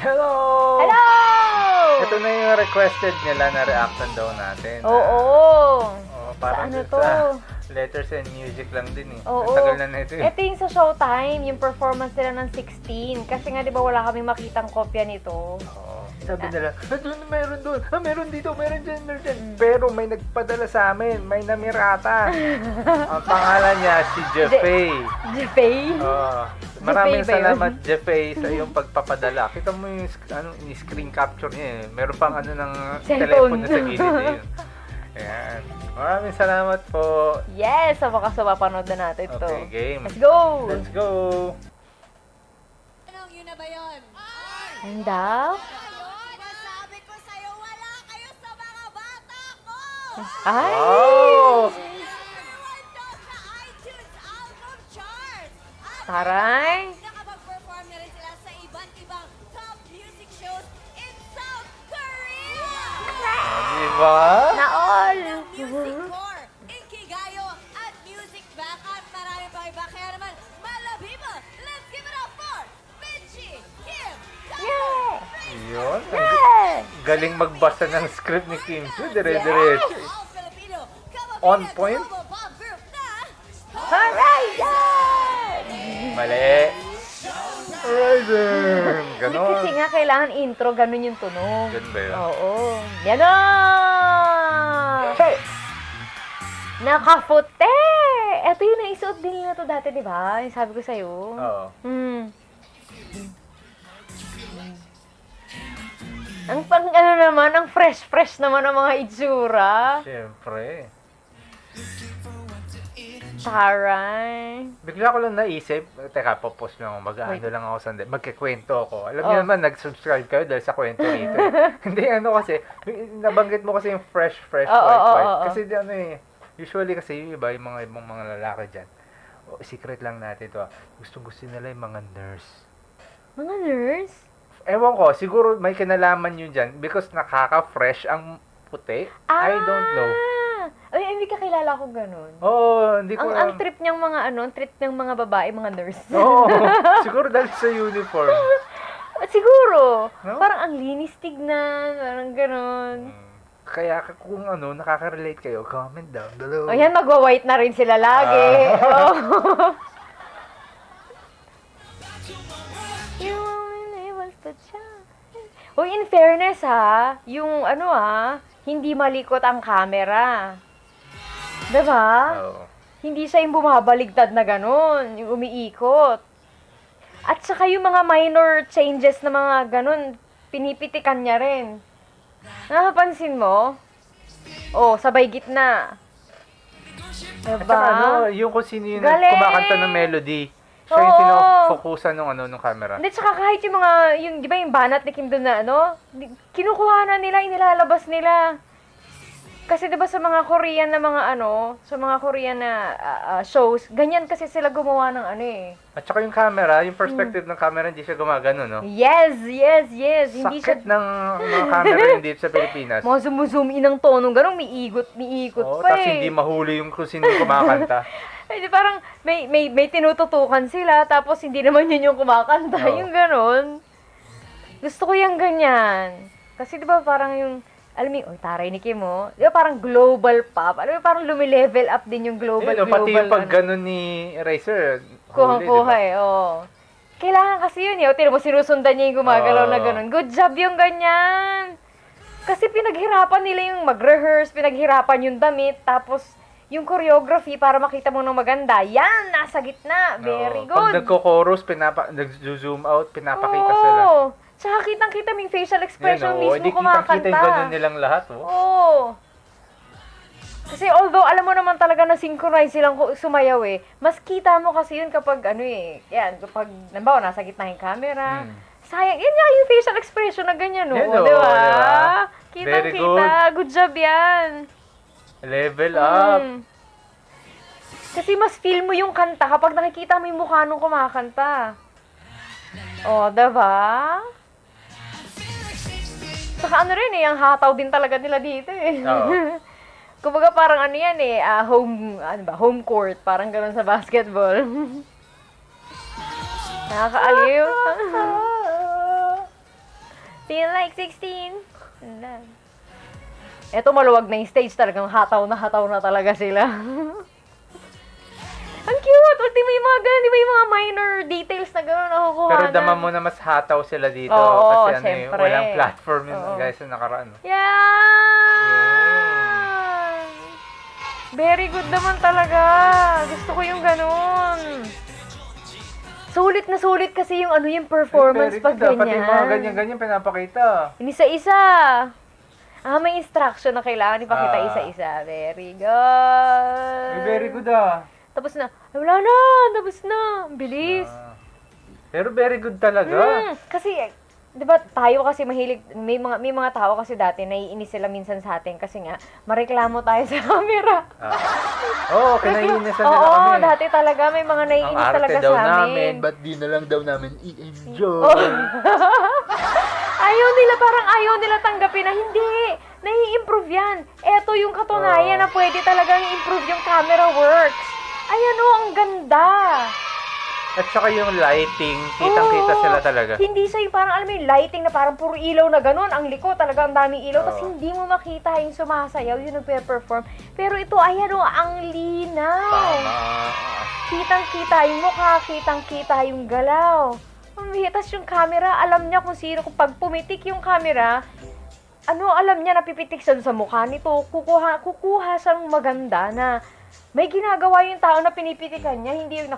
Hello! Hello! Ito na yung requested nila na reaction daw natin. Oo. Parang Sa ano dun to? sa letters and music lang din eh. Oo. Ang tagal na nito eh. Ito yung sa Showtime, yung performance nila ng 16. Kasi nga, di ba, wala kaming makitang kopya nito. Oo. Sabi nila, meron doon, meron dito, meron dyan, meron dyan. Pero may nagpadala sa amin, may namirata. Ang pangalan niya, si Jeffay. Jeffay? Maraming Jeffay ba yun? salamat, Jeffay, sa iyong pagpapadala. Kita mo yung screen capture niya eh. Meron pang ng Cellphone. telepono sa gilid eh. Ayan. Maraming salamat po. Yes! Sa wakas mapapanood na natin to. Okay, game. Let's go! Let's go! Anong yun na ba yun? Ano daw? Sinasabi ko sa'yo, wala kayo sa mga bata ko! Ay! Oh! Everyone knows sa iTunes album chart! At Taray! nakapag-perform na rin sila sa iba't ibang top music shows in South Korea! Diba? Naol! Music Core, Inkigayo, at Music Back at marami pa iba. Kaya naman, malabibo! Let's give it up for Benji, Kim, Yeah! Yun. Yeah! Galing magbasa ng script ni Kim Chu. Dire-diretso. all Filipino, On Kababina point. Global Pop Group na Horizon! Mali. Horizon. Ganon. Kasi nga, kailangan intro, ganun yung tunog. Ganun ba yun? Oo. Yan na! Hey! Nakaputi! Ito yung naisuot din nila to dati, di ba? Yung sabi ko sa'yo. Oo. Ang pang ano naman, ang fresh naman ng mga itsura. Siyempre. Taray. Bigla ko lang naisip, teka, popost lang ako, mag-ano lang ako sandali, magkikwento ako. Alam niyo naman, nag-subscribe kayo dahil sa kwento dito eh. Hindi, ano kasi, nabanggit mo kasi yung fresh, white, white. Kasi ano eh, usually kasi yung iba, yung mga ibang mga lalaki dyan, secret lang natin to gusto nila yung mga nurse. Mga nurse? Ewan ko, siguro may kinalaman yun dyan because nakaka-fresh ang puti. I don't know. Ay, hindi ka kilala ko ganun. Oo, hindi ko Ang trip niyang mga ang trip ng mga babae, mga nurse. Oo, siguro dahil sa uniform. Siguro. No? Parang ang linis tignan, parang ganun. Kaya kung nakaka-relate kayo, comment down below. O yan, magwa-white na rin sila lagi. Oh. Uy, in fairness ha, yung hindi malikot ang camera. Diba? Oo. Hindi siya yung bumabaligtad na ganun, yung umiikot. At saka yung mga minor changes na mga ganun, pinipitikan niya rin. Nakapansin mo? Oh, sabay gitna. At Diba? saka yung kung sino yung Galing! kumakanta ng melody, siya yung Oo. pinofokusan ng camera. Hindi, tsaka kahit yung mga, di ba yung banat ni Kim doon na kinukuha na nila, inilalabas nila. Kasi di ba sa mga Korean na mga sa mga Korean na shows, ganyan kasi sila gumawa ng At saka yung camera, yung perspective ng camera, hindi siya gumagano, no? Yes. Hindi siya, Sakit ng mga camera yung dito sa Pilipinas. mga zoom in ang tono, ganun, miikot Oo, pa tapos eh. hindi mahuli yung kung sino yung kumakanta. Ay, di parang may tinututukan sila, tapos hindi naman yun yung kumakanta, Oo. yung ganun. Gusto ko yung ganyan. Kasi di ba parang yung, alam mo, taray ni Kim, di ba parang global pop? Alam mo, parang lumilevel up din yung global. Pati yung pag gano'n ni Razer, Kuha-kuha diba? oo. Kailangan kasi yun, Tira mo, sinusundan niya yung gumagalaw na Oo. ganun. Good job yung ganyan. Kasi pinaghirapan nila yung mag-rehearse, pinaghirapan yung damit, tapos yung choreography para makita mo ng maganda. Yan, nasa gitna. Very Oo. Pag good. nagko-chorus, nag-zoom out, pinapakita sila. Tsaka kitang-kita yung facial expression Yan, mismo hindi kumakanta. kitang-kita yung ganun nilang lahat, Oo. Kasi although alam mo naman talaga na synchronize silang sumayaw mas kita mo kasi yun kapag yan, kapag, nambawa, nasa gitna yung camera. Sayang, yan nga yung facial expression na ganyan, no? Yan, Di diba? ba? Very Kitang-kita. Good job yan. Level up. Kasi mas feel mo yung kanta kapag nakikita mo yung mukha nung kumakanta. O, diba? Saka ang hataw din talaga nila dito Oo. Kumbaga parang yan home court, parang gano'n sa basketball. Nakakaaliw. feel like 16. Eto, maluwag na yung stage. Talagang hataw na talaga sila. Ang cute! Ultimo yung mga ganun, di ba yung mga minor details na gano'n nakukuha Pero na. dama mo na mas hataw sila dito. Oo, kasi ano syempre. walang platform yun Oo. guys na nakaraan. Yeah! Very good naman talaga. Gusto ko yung ganun. Sulit na sulit kasi yung ano yung performance Very pag good, ah. Pati ganyan. mga ganyan-ganyan pinapakita. Inisa-isa. May instruction na kailangan ipakita Ah. isa-isa. Very good. Very good ah. Tapos na. Ay, wala na. Tapos na. Ang bilis. Pero very good talaga. Kasi, di ba tayo kasi mahilig, may mga tao kasi dati naiinis sila minsan sa atin kasi nga, mareklamo tayo sa camera. Oo, kinaiinisan nila Oo, kami. dati talaga may mga Ang naiinis arte talaga daw sa amin. namin, ba't di na lang daw namin i-enjoy? Parang ayaw nila tanggapin na hindi. Nai-improve yan. Eto yung katunayan na pwede talagang i-improve yung camera works. Ayan o, ang ganda. At saka yung lighting, kitang-kita Oo. sila talaga. Hindi siya yung parang, alam mo yung lighting na parang puro ilaw na ganun. Ang liko, talaga ang daming ilaw. Tapos Oo. hindi mo makita yung sumasayaw, yung nagpe-perform. Pero ito, ayan o, ang linaw. Tama. Kitang-kita yung mukha, kitang-kita yung galaw. Tapos yung camera, alam niya kung sino. Kung pag pumitik yung camera, alam niya, napipitik siya sa mukha nito. Kukuha siyang maganda na may ginagawa yung tao na pinipitikan niya, hindi yung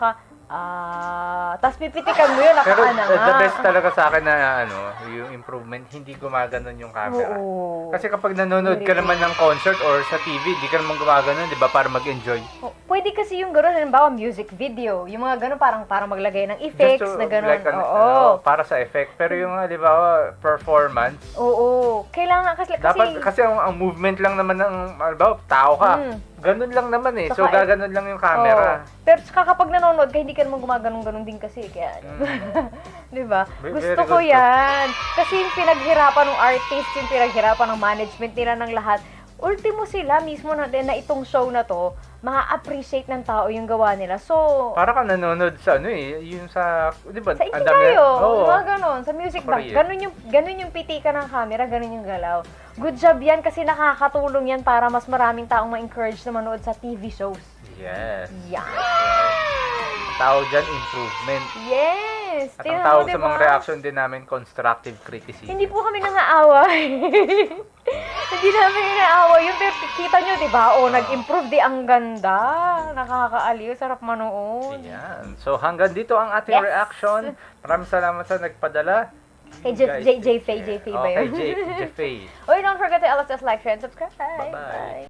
tapos pipitikan mo yun, Pero nakaana nga. the best talaga sa akin na yung improvement, hindi gumaganon yung camera. Oo. Kasi kapag nanonood ka naman ng concert or sa TV, di ka naman gumaganon, di ba, para mag-enjoy. Pwede kasi yung gano'n, halimbawa music video, yung mga gano'n parang maglagay ng effects Just to, na gano'n. like, Oo. para sa effect. Pero yung, di ba, performance, Oo. Kailangan kasi, dapat, kasi ang movement lang naman ng, halimbawa, tao ka. Ganun lang naman eh. So, Saka, gaganon lang yung camera. Oo. Pero kapag nanonood ka, hindi ka naman gumaganon-ganon din kasi. Kaya, di ba? Very Gusto ko good. yan. Kasi yung pinaghirapan ng artist, yung pinaghirapan ng management nila ng lahat, ultimo sila mismo na itong show na to, ma-appreciate ng tao yung gawa nila. So, Para ka nanonood sa yung sa, di ba? sa ang dami- Ikigayo, Oo. mga ganon, sa music Sa bank, Korea. ganun yung pitikan ng camera, ganun yung galaw. Good job yan kasi nakakatulong yan para mas maraming taong ma-encourage na manood sa TV shows. Yes. Yan! Tawag dyan, improvement. Yes! At ang Tingnan tawag mo, sa diba? mga reaction din namin, constructive criticism. Hindi po kami nangaaway. Hindi namin nangaaway yun. Pero kita nyo, di ba? Nag-improve. Di, ang ganda. Nakakaaliw. Sarap manood. Yan. So, hanggang dito ang ating Yes. reaction. Maraming salamat sa nagpadala. Kay Guys, J. Faye ba Okay, yun? J. Faye. Oy, don't forget to LSS, like, share, and subscribe. Bye-bye. Bye.